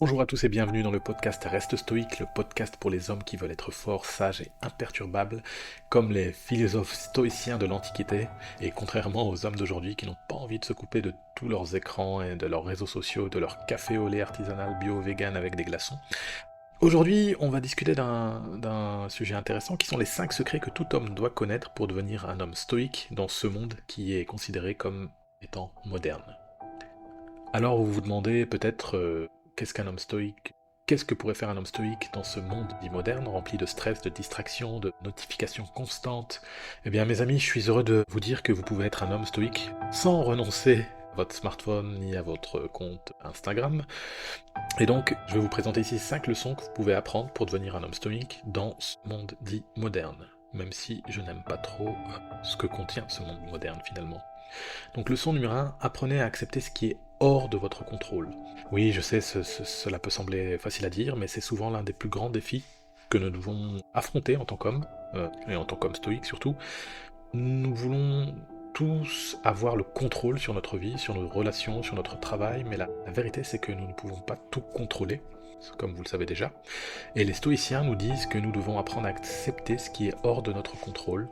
Bonjour à tous et bienvenue dans le podcast Reste Stoïque, le podcast pour les hommes qui veulent être forts, sages et imperturbables, comme les philosophes stoïciens de l'Antiquité, et contrairement aux hommes d'aujourd'hui qui n'ont pas envie de se couper de tous leurs écrans et de leurs réseaux sociaux, de leur café au lait artisanal bio-vegan avec des glaçons. Aujourd'hui, on va discuter d'un sujet intéressant qui sont les 5 secrets que tout homme doit connaître pour devenir un homme stoïque dans ce monde qui est considéré comme étant moderne. Alors vous vous demandez peut-être qu'est-ce qu'un homme stoïque? Qu'est-ce que pourrait faire un homme stoïque dans ce monde dit moderne, rempli de stress, de distractions, de notifications constantes? Eh bien mes amis, je suis heureux de vous dire que vous pouvez être un homme stoïque sans renoncer à votre smartphone ni à votre compte Instagram. Et donc, je vais vous présenter ici 5 leçons que vous pouvez apprendre pour devenir un homme stoïque dans ce monde dit moderne, même si je n'aime pas trop ce que contient ce monde moderne finalement. Donc leçon numéro 1, apprenez à accepter ce qui est hors de votre contrôle. Oui, je sais, cela peut sembler facile à dire, mais c'est souvent l'un des plus grands défis que nous devons affronter en tant qu'hommes, et en tant qu'hommes stoïques surtout. Nous voulons tous avoir le contrôle sur notre vie, sur nos relations, sur notre travail, mais la vérité c'est que nous ne pouvons pas tout contrôler, comme vous le savez déjà. Et les stoïciens nous disent que nous devons apprendre à accepter ce qui est hors de notre contrôle,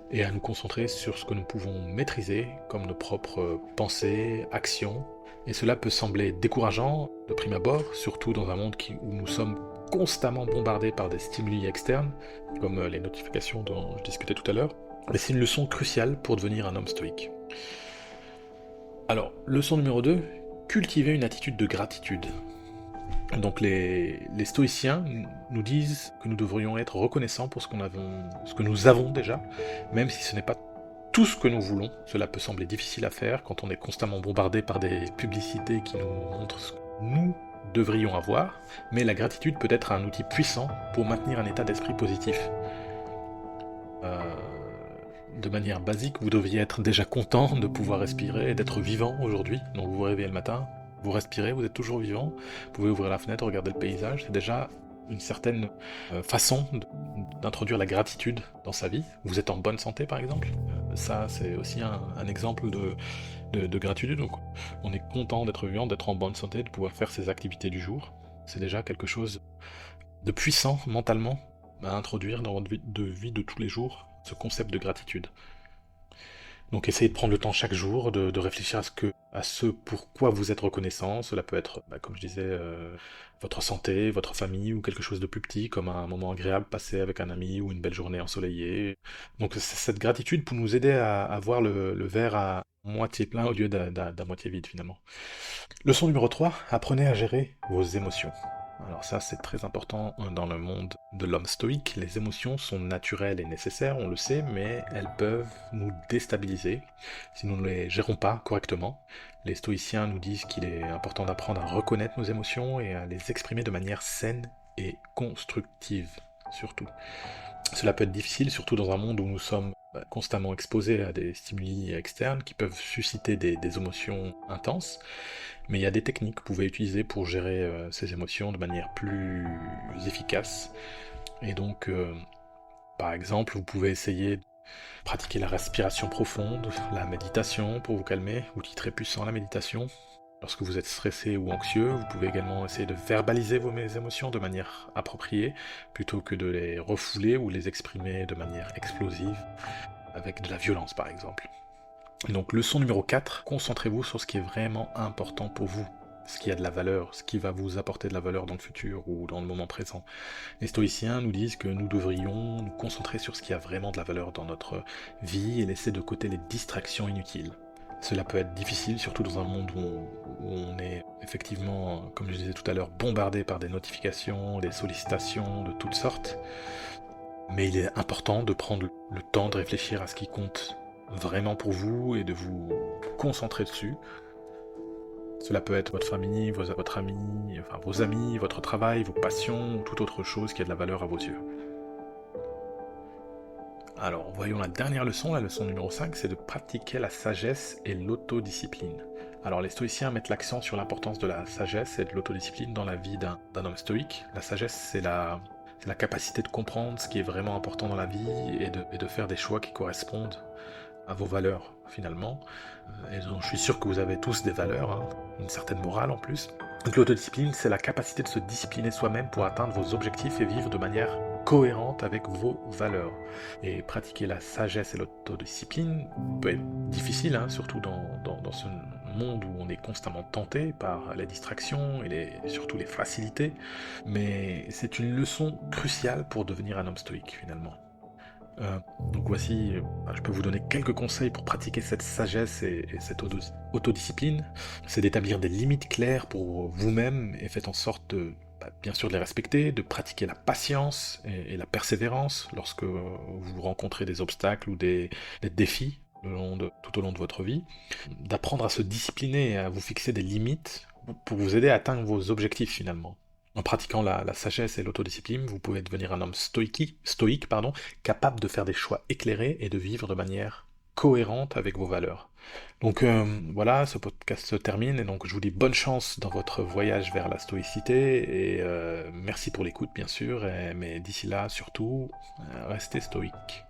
et à nous concentrer sur ce que nous pouvons maîtriser, comme nos propres pensées, actions. Et cela peut sembler décourageant de prime abord, surtout dans un monde où nous sommes constamment bombardés par des stimuli externes, comme les notifications dont je discutais tout à l'heure. Mais c'est une leçon cruciale pour devenir un homme stoïque. Alors, leçon numéro 2, cultiver une attitude de gratitude. Donc les stoïciens nous disent que nous devrions être reconnaissants pour ce que nous avons déjà, même si ce n'est pas tout ce que nous voulons. Cela peut sembler difficile à faire quand on est constamment bombardé par des publicités qui nous montrent ce que nous devrions avoir, mais la gratitude peut être un outil puissant pour maintenir un état d'esprit positif. De manière basique, vous devriez être déjà content de pouvoir respirer et d'être vivant aujourd'hui. Donc vous vous réveillez le matin, vous respirez, vous êtes toujours vivant, vous pouvez ouvrir la fenêtre, regarder le paysage, c'est déjà une certaine façon d'introduire la gratitude dans sa vie. Vous êtes en bonne santé par exemple, ça c'est aussi un exemple de gratitude. Donc on est content d'être vivant, d'être en bonne santé, de pouvoir faire ses activités du jour. C'est déjà quelque chose de puissant mentalement à introduire dans votre vie de tous les jours, ce concept de gratitude. Donc essayez de prendre le temps chaque jour de réfléchir à ce pourquoi vous êtes reconnaissant. Cela peut être, comme je disais, votre santé, votre famille ou quelque chose de plus petit, comme un moment agréable passé avec un ami ou une belle journée ensoleillée. Donc cette gratitude pour nous aider à voir le verre à moitié plein au lieu d'à moitié vide finalement. Leçon numéro 3, apprenez à gérer vos émotions. Alors ça c'est très important dans le monde de l'homme stoïque. Les émotions sont naturelles et nécessaires, on le sait, mais elles peuvent nous déstabiliser si nous ne les gérons pas correctement. Les stoïciens nous disent qu'il est important d'apprendre à reconnaître nos émotions et à les exprimer de manière saine et constructive, surtout. Cela peut être difficile, surtout dans un monde où nous sommes constamment exposés à des stimuli externes qui peuvent susciter des émotions intenses, mais il y a des techniques que vous pouvez utiliser pour gérer ces émotions de manière plus efficace. Et donc, par exemple, vous pouvez essayer de pratiquer la respiration profonde, la méditation pour vous calmer, outil très puissant la méditation. Lorsque vous êtes stressé ou anxieux, vous pouvez également essayer de verbaliser vos émotions de manière appropriée, plutôt que de les refouler ou les exprimer de manière explosive, avec de la violence par exemple. Donc leçon numéro 4, concentrez-vous sur ce qui est vraiment important pour vous, ce qui a de la valeur, ce qui va vous apporter de la valeur dans le futur ou dans le moment présent. Les stoïciens nous disent que nous devrions nous concentrer sur ce qui a vraiment de la valeur dans notre vie et laisser de côté les distractions inutiles. Cela peut être difficile, surtout dans un monde où on est effectivement, comme je disais tout à l'heure, bombardé par des notifications, des sollicitations de toutes sortes. Mais il est important de prendre le temps de réfléchir à ce qui compte vraiment pour vous et de vous concentrer dessus. Cela peut être votre famille, votre ami, enfin vos amis, votre travail, vos passions, ou toute autre chose qui a de la valeur à vos yeux. Alors, voyons la dernière leçon, la leçon numéro 5, c'est de pratiquer la sagesse et l'autodiscipline. Alors, les stoïciens mettent l'accent sur l'importance de la sagesse et de l'autodiscipline dans la vie d'un homme stoïque. La sagesse, c'est la capacité de comprendre ce qui est vraiment important dans la vie et de faire des choix qui correspondent à vos valeurs finalement. Et donc, je suis sûr que vous avez tous des valeurs, hein, une certaine morale en plus. Donc l'autodiscipline, c'est la capacité de se discipliner soi-même pour atteindre vos objectifs et vivre de manière cohérente avec vos valeurs. Et pratiquer la sagesse et l'autodiscipline peut être difficile, hein, surtout dans ce monde où on est constamment tenté par la distraction et surtout les facilités. Mais c'est une leçon cruciale pour devenir un homme stoïque finalement. Donc voici, je peux vous donner quelques conseils pour pratiquer cette sagesse et cette autodiscipline. C'est d'établir des limites claires pour vous-même et faites en sorte bien sûr de les respecter, de pratiquer la patience et la persévérance lorsque vous rencontrez des obstacles ou des défis tout au long de votre vie. D'apprendre à se discipliner et à vous fixer des limites pour vous aider à atteindre vos objectifs finalement. En pratiquant la sagesse et l'autodiscipline, vous pouvez devenir un homme stoïque, capable de faire des choix éclairés et de vivre de manière cohérente avec vos valeurs. Donc voilà, ce podcast se termine et donc je vous dis bonne chance dans votre voyage vers la stoïcité et merci pour l'écoute bien sûr, mais d'ici là surtout, restez stoïque.